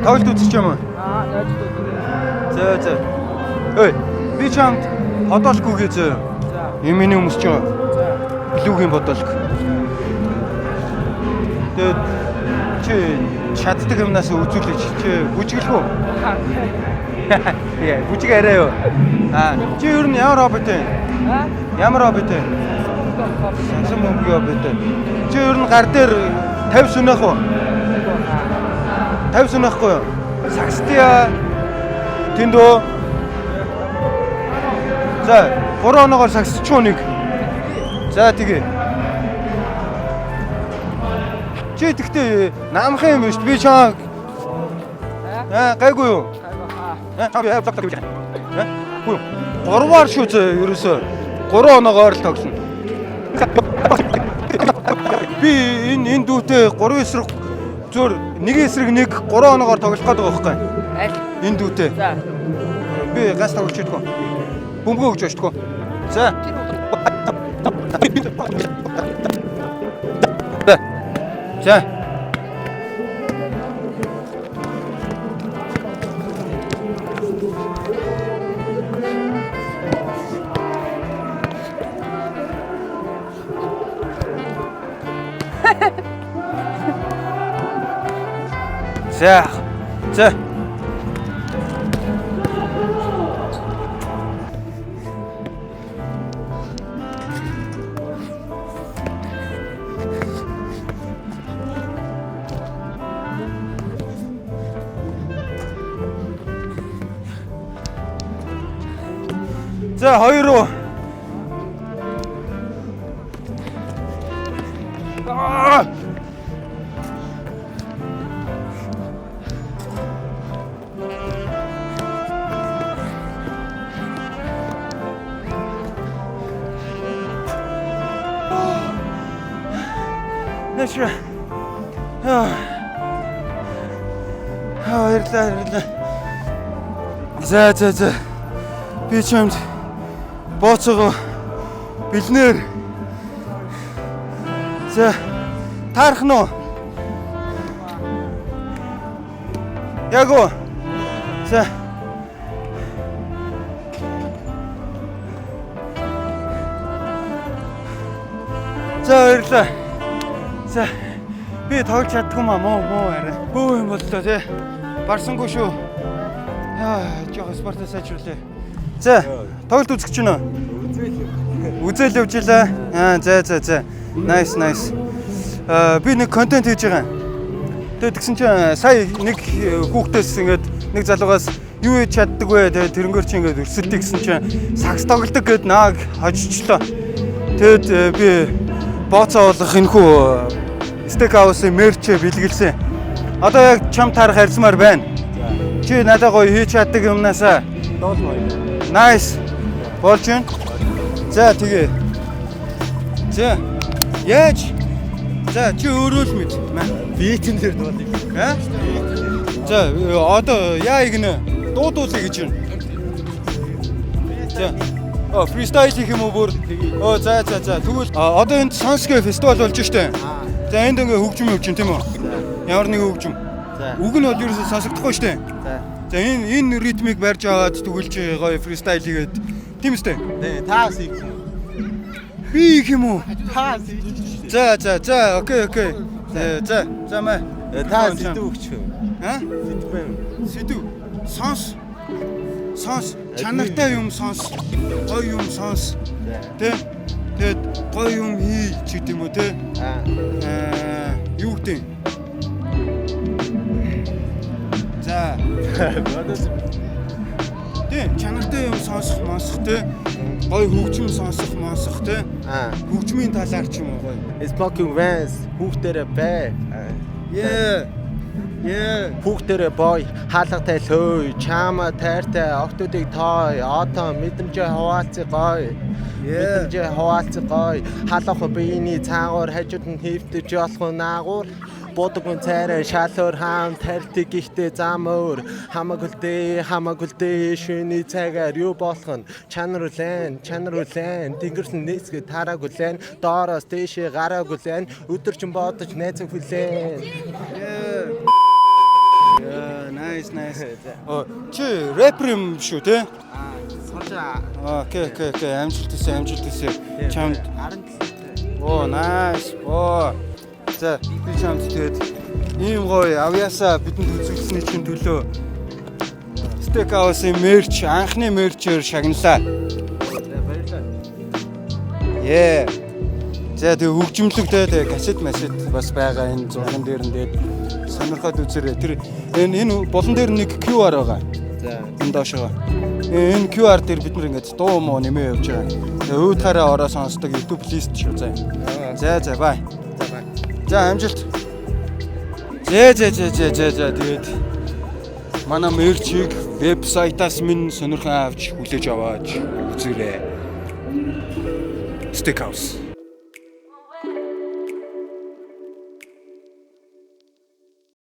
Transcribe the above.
Тоглолт үзэж юм уу? Яаж вэ? За. Ой, би чамд бодолгүй гэж. За. Юм миний өмсөж байгаа. За. Билүүгийн бодолгүй. Тэгээд чи чаддаг юмнаас үзүүлээч. Чи бүжиглэх үү? Яа, бүжиг арай юу? Чи ер нь ямар хоббит вэ? Ямар хоббит вэ? Сансан мөнгө хоббит. Чи ер нь гар дээр 50 сүнэх үү? 50 сүнэхгүй юу? Сакстия тэндөө. За, 3 оногоор саксч хүнийг. За тэгээ. Чи тэгтээ наамхан юм биш би чаа. Гайгүй юу? Гүү. 3-аар шүү зөө ерөөсөө. 3 оногоор л тоглоно. Би энэ дүүтэй 3 эсрэг зөөр нэг эсрэг нэг 3 оногоор тоглох гээд байгаа байхгүй. Аль? Энэ дүүтэй. За. Би газ тоглож идэггүй. Бөмбөгөө өгч очтгоо. За. За. За. За 2 руу. Нэшэ. Ирлээ. За. Би чамд бооцоогоо бэлнээр. За. Таарах нь уу? Яг уу. За. За ирлээ. За. Би тоглож чаддгүй муу арай. Бөө юм боллоо тий. Барсангүй шүү. Жоо спортоо сайжруулъя. За, тоглолт үзэх чинь үү? Үзэл явж илаа. За. Nice. Би нэг контент хийж байгаа. Тэгээд тэгсэн чинь сая нэг хүүхдээс ингээд нэг залуугаас юу хийж чаддаг вэ? Тэгээд тэрнгээр чи ингээд өрсөлдөг гэсэн чинь сакс тоглодог гэд нааг хожичлоо. Тэгэд би бооцоо болох энэхүү стейкхаусын мерчээ бэлгэлсэн. Одоо яг чам тарах харьцмаар байна. Чи надад гоё хийж чаддаг юмнасаа. Nice. Болж байна. За тэгээ. За. Яаж? За чи өөрөө л мэд. Битэн дээр дуулъя. За одоо яа игнэ? Дуудуулъя гэж байна. За. Фристайл хийх юм уу бүр? За. Тэгвэл одоо энд Сонске фестивал болж штэ. За энд ингээ хөгжим явж байна тийм үү? Ямар нэг хөгжим. За. Үг нь бол ерөөсөө сонсогдохгүй штэ. За энэ ритмик барьж аваад тэгвэл чи гоё фристайл хийгээд тийм үстэй. Таас хийх юм. Би хийх юм уу? Таас хийж. За, окей. За мэ. Таас сэдв өгч. Сэдв. Сонс. Чанартай юм сонс. Гоё юм сонс. Тэгээд гоё юм хий ч гэдэм үү те. Юу гэдэг. За. Тэ чанартай юм сонсох те. Гоё хөгжим сонсох те. Хөгжмийн талаар ч юм уу гоё. Smoking Vans хүүхдэрэ бай. Хүүхдэрэ бой хаалгатай лөө чама тайртай октодыг той одоо мэдрэмжээ хаваалцыг гоё. Мэдрэмжээ хаваалцыг гоё. Халах биений цаагуур хажууд нь хэвтэж болох наагуур бодоггүй царай шалуур хаан тарьтыг ихтэй зам өөр хамаагүлдээ шүний цагаар юу болох нь чанар үлэн тэнгэрсэн нийцгээ тараагүй лэн доороос дэшээ гараагүй лэн өдөр чин бодож найзаг хүлэн Чи рэпер юм шүү те? Сонсож Окей. Амжилт хүсье. Чамд. 17. Оо, nice. Оо. За, би чамд тэгээд ийм гоё авьяасаа бидэнд үзүүлсэний чинь төлөө Steakhouse-ийн мерч, анхны мерчээр шагналаа. Баярлалаа. За тэгээ хөгжимлөгтэй касет масет бас байгаа энэ зурган дээр нь тэгээд сонирхоод үзээрэй. Тэр энэ болон дээр нэг QR байгаа. За. Энэ доошоо. Энэ QR дээр бид нар ингээд дуу муу нэмээ явж байгаа. Тэгээ өөдгаараа ороо сонсдог YouTube лист шүү заа. За бай. За амжилт. За тэгээд манай мерчийг вебсайтаас минь сонирхон авч хүлээж аваач үзээрэй. Steakhouse